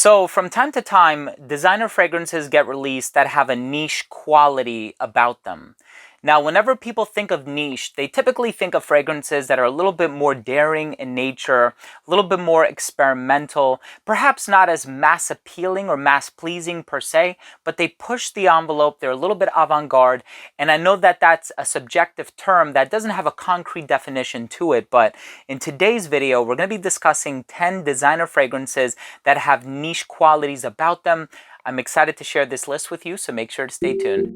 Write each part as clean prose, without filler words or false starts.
So from time to time, designer fragrances get released that have a niche quality about them. Now, whenever people think of niche, they typically think of fragrances that are a little bit more daring in nature, a little bit more experimental, perhaps not as mass appealing or mass pleasing per se, but they push the envelope, they're a little bit avant-garde, and I know that that's a subjective term that doesn't have a concrete definition to it, but in today's video, we're going to be discussing 10 designer fragrances that have niche qualities about them. I'm excited to share this list with you, so make sure to stay tuned.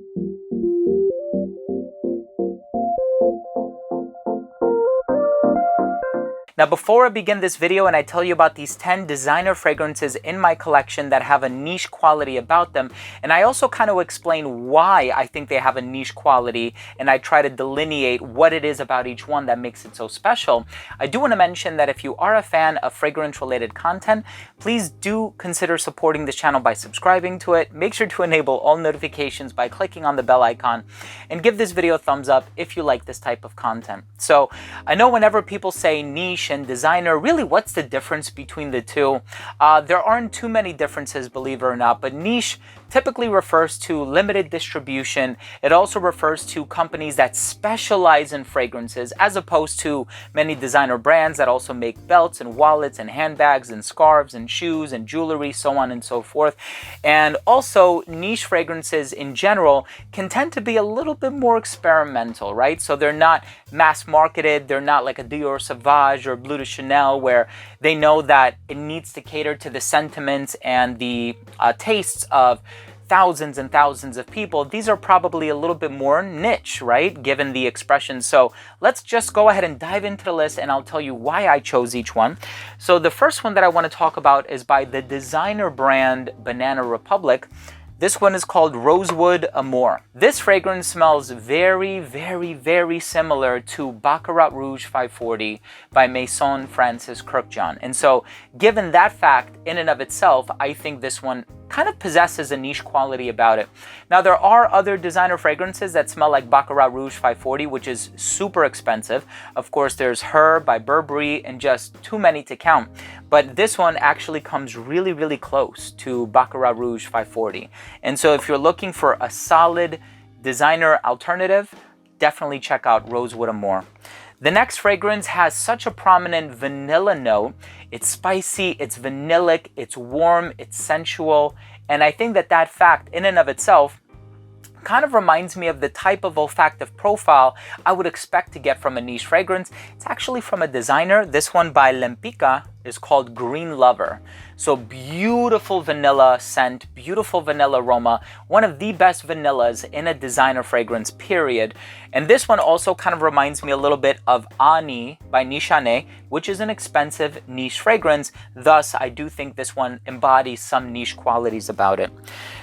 Now, before I begin this video and I tell you about these 10 designer fragrances in my collection that have a niche quality about them, and I also kind of explain why I think they have a niche quality, and I try to delineate what it is about each one that makes it so special, I do want to mention that if you are a fan of fragrance-related content, please do consider supporting this channel by subscribing to it. Make sure to enable all notifications by clicking on the bell icon, and give this video a thumbs up if you like this type of content. So, I know whenever people say niche and designer, really what's the difference between the two? There aren't too many differences, believe it or not, but niche typically refers to limited distribution. It also refers to companies that specialize in fragrances, as opposed to many designer brands that also make belts and wallets and handbags and scarves and shoes and jewelry, so on and so forth. And also, niche fragrances in general can tend to be a little bit more experimental, right? So they're not mass marketed, they're not like a Dior Sauvage or Bleu de Chanel, where they know that it needs to cater to the sentiments and the tastes of thousands and thousands of people. These are probably a little bit more niche, right? Given the expression. So let's just go ahead and dive into the list, and I'll tell you why I chose each one. So the first one that I want to talk about is by the designer brand Banana Republic. This one is called Rosewood Oud. This fragrance smells very, very, very similar to Baccarat Rouge 540 by Maison Francis Kurkdjian. And so, given that fact in and of itself, I think this one kind of possesses a niche quality about it. Now, there are other designer fragrances that smell like Baccarat Rouge 540, which is super expensive. Of course, there's Her by Burberry, and just too many to count. But this one actually comes really, really close to Baccarat Rouge 540. And so if you're looking for a solid designer alternative, definitely check out Rosewood Oud. The next fragrance has such a prominent vanilla note. It's spicy, it's vanillic, it's warm, it's sensual. And I think that that fact in and of itself kind of reminds me of the type of olfactive profile I would expect to get from a niche fragrance. It's actually from a designer. This one by Lempicka is called Green Lover. So beautiful vanilla scent, beautiful vanilla aroma, one of the best vanillas in a designer fragrance, period. And this one also kind of reminds me a little bit of Ani by Nishane, which is an expensive niche fragrance. Thus, I do think this one embodies some niche qualities about it.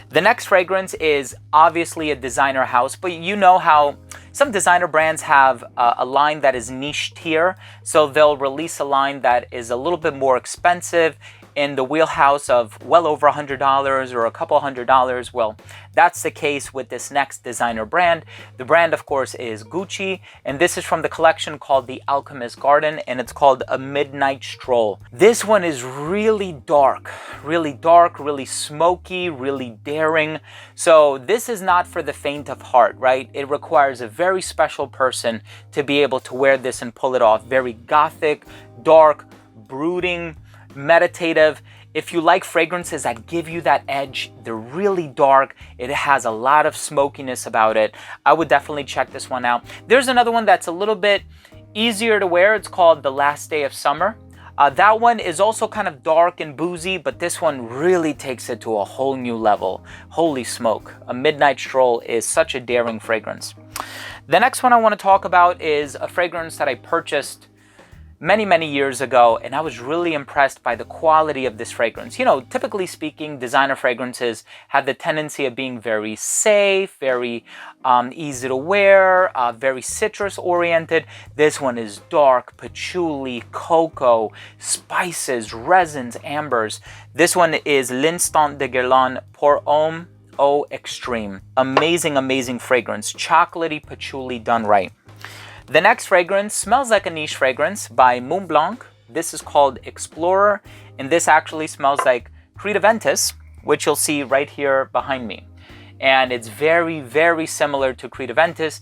The next fragrance is obviously a designer house, but you know how some designer brands have a line that is niche tier, so they'll release a line that is a little bit more expensive in the wheelhouse of well over $100 or a couple $100. Well, that's the case with this next designer brand. The brand, of course, is Gucci, and this is from the collection called The Alchemist Garden, and it's called a Midnight Stroll. This one is really dark, really smoky, really daring. So this is not for the faint of heart, right? It requires a very special person to be able to wear this and pull it off. Very gothic, dark, brooding, meditative. If you like fragrances that give you that edge, they're really dark, it has a lot of smokiness about it, I would definitely check this one out. There's another one that's a little bit easier to wear. It's called The Last Day of Summer. That one is also kind of dark and boozy, but this one really takes it to a whole new level. Holy smoke, a Midnight Stroll is such a daring fragrance. The next one I want to talk about is a fragrance that I purchased many years ago, and I was really impressed by the quality of this fragrance. You know, typically speaking, designer fragrances have the tendency of being very safe, very easy to wear, very citrus oriented. This one is dark, patchouli, cocoa, spices, resins, ambers. This one is L'Instant de Guerlain Pour Homme Eau Extreme. Amazing fragrance. Chocolatey patchouli done right. The next fragrance smells like a niche fragrance by Montblanc. This is called Explorer, and this actually smells like Creed Aventus, which you'll see right here behind me. And it's very, very similar to Creed Aventus,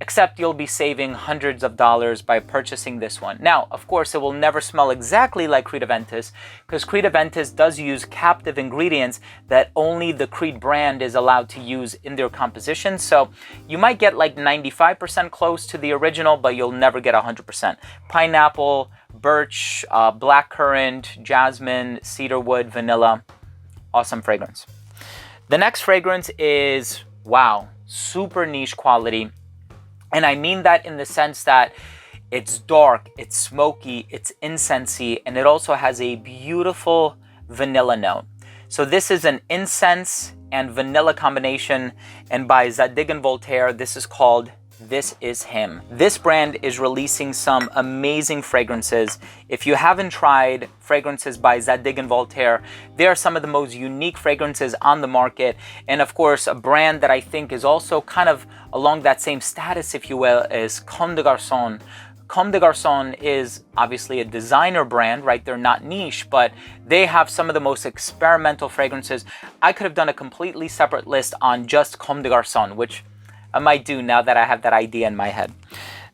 except you'll be saving hundreds of dollars by purchasing this one. Now, of course, it will never smell exactly like Creed Aventus, because Creed Aventus does use captive ingredients that only the Creed brand is allowed to use in their composition. So you might get like 95% close to the original, but you'll never get 100%. Pineapple, birch, blackcurrant, jasmine, cedarwood, vanilla. Awesome fragrance. The next fragrance is, wow, super niche quality. And I mean that in the sense that it's dark, it's smoky, it's incensey, and it also has a beautiful vanilla note. So this is an incense and vanilla combination, and by Zadig & Voltaire, this is called This Is Him. This brand is releasing some amazing fragrances. If you haven't tried fragrances by Zadig & Voltaire, they are some of the most unique fragrances on the market. And of course, a brand that I think is also kind of along that same status, if you will, is Comme des Garçons. Comme des Garçons is obviously a designer brand, right? They're not niche, but they have some of the most experimental fragrances. I could have done a completely separate list on just Comme des Garçons, which I might do now that I have that idea in my head.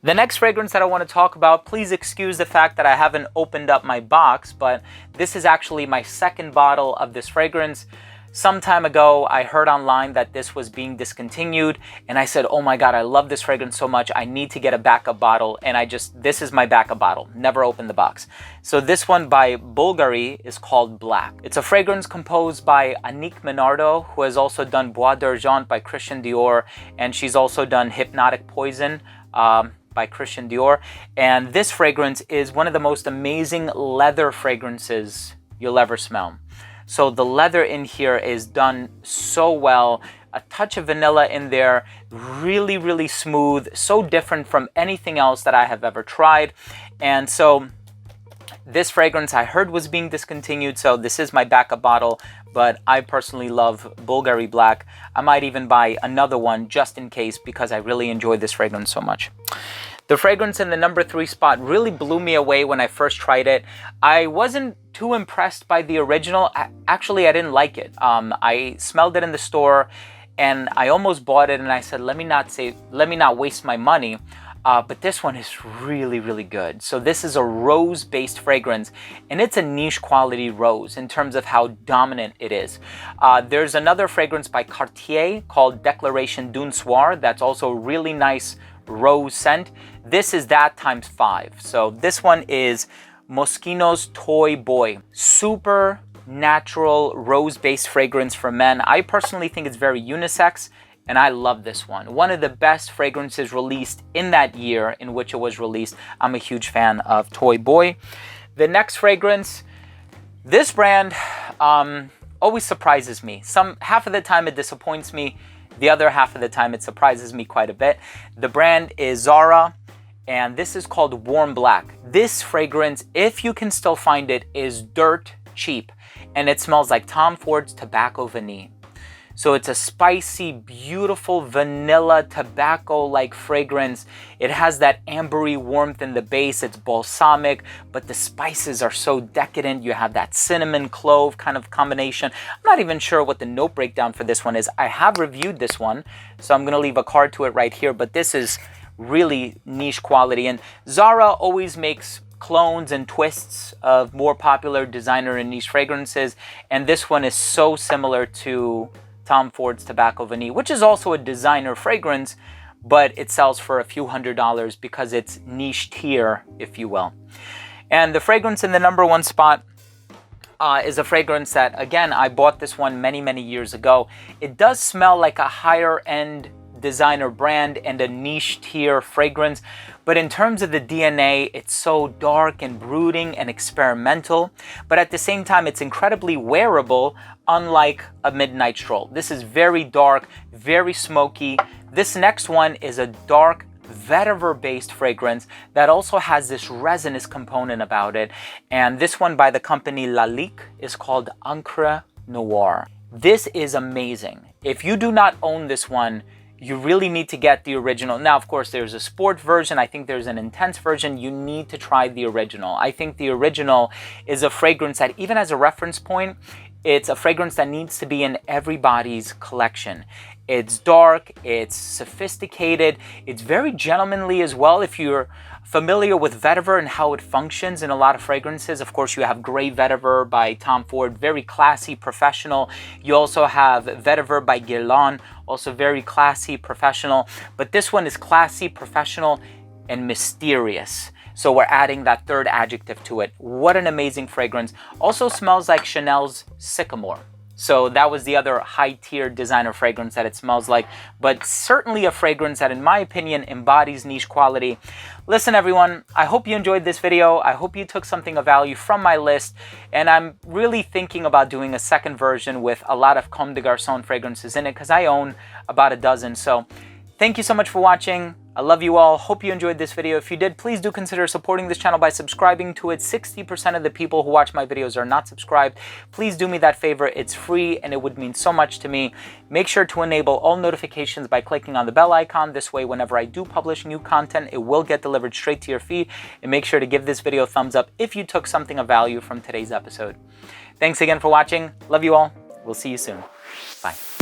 The next fragrance that I want to talk about, please excuse the fact that I haven't opened up my box, but this is actually my second bottle of this fragrance. Some time ago, I heard online that this was being discontinued, and I said, oh my God, I love this fragrance so much, I need to get a backup bottle, and this is my backup bottle. Never opened the box. So this one by Bulgari is called Black. It's a fragrance composed by Annick Menardo, who has also done Bois d'Argent by Christian Dior, and she's also done Hypnotic Poison by Christian Dior. And this fragrance is one of the most amazing leather fragrances you'll ever smell. So the leather in here is done so well. A touch of vanilla in there, really, really smooth, so different from anything else that I have ever tried. And so this fragrance I heard was being discontinued, so this is my backup bottle, but I personally love Bulgari Black. I might even buy another one just in case because I really enjoy this fragrance so much. The fragrance in the number 3 spot really blew me away when I first tried it. I wasn't too impressed by the original. Actually, I didn't like it. I smelled it in the store and I almost bought it and I said, let me not waste my money. But this one is really, really good. So this is a rose-based fragrance, and it's a niche quality rose in terms of how dominant it is. There's another fragrance by Cartier called Declaration d'un Soir that's also really nice rose scent. This is that times 5. So this one is Moschino's Toy Boy. Super natural rose-based fragrance for men. I personally think it's very unisex, and I love this one. One of the best fragrances released in that year in which it was released. I'm a huge fan of Toy Boy. The next fragrance, this brand always surprises me. Half of the time it disappoints me. The other half of the time it surprises me quite a bit. The brand is Zara, and this is called Warm Black. This fragrance, if you can still find it, is dirt cheap, and it smells like Tom Ford's Tobacco Vanille. So it's a spicy, beautiful vanilla tobacco-like fragrance. It has that ambery warmth in the base. It's balsamic, but the spices are so decadent. You have that cinnamon clove kind of combination. I'm not even sure what the note breakdown for this one is. I have reviewed this one, so I'm gonna leave a card to it right here, but this is really niche quality. And Zara always makes clones and twists of more popular designer and niche fragrances, and this one is so similar to Tom Ford's Tobacco Vanille, which is also a designer fragrance, but it sells for a few $100s because it's niche tier, if you will. And the fragrance in the number 1 spot is a fragrance that, again, I bought this one many, many years ago. It does smell like a higher end designer brand and a niche tier fragrance, but in terms of the DNA, it's so dark and brooding and experimental, but at the same time, it's incredibly wearable, unlike a Midnight Stroll. This is very dark, very smoky. This next one is a dark vetiver-based fragrance that also has this resinous component about it, and this one by the company Lalique is called Ankara Noir. This is amazing. If you do not own this one, you really need to get the original. Now, of course, there's a sport version. I think there's an intense version. You need to try the original. I think the original is a fragrance that, even as a reference point, It's a fragrance that needs to be in everybody's collection. It's dark, it's sophisticated, it's very gentlemanly as well. If you're familiar with vetiver and how it functions in a lot of fragrances, of course you have Grey Vetiver by Tom Ford, very classy, professional. You also have Vetiver by Guerlain, also very classy, professional. But this one is classy, professional, and mysterious. So we're adding that third adjective to it. What an amazing fragrance. Also smells like Chanel's Sycamore. So that was the other high-tier designer fragrance that it smells like, but certainly a fragrance that, in my opinion, embodies niche quality. Listen, everyone, I hope you enjoyed this video. I hope you took something of value from my list, and I'm really thinking about doing a second version with a lot of Comme des Garçons fragrances in it, because I own about a dozen. So thank you so much for watching. I love you all. Hope you enjoyed this video. If you did, please do consider supporting this channel by subscribing to it. 60% of the people who watch my videos are not subscribed. Please do me that favor. It's free and it would mean so much to me. Make sure to enable all notifications by clicking on the bell icon. This way, whenever I do publish new content, it will get delivered straight to your feed. And make sure to give this video a thumbs up if you took something of value from today's episode. Thanks again for watching. Love you all. We'll see you soon. Bye.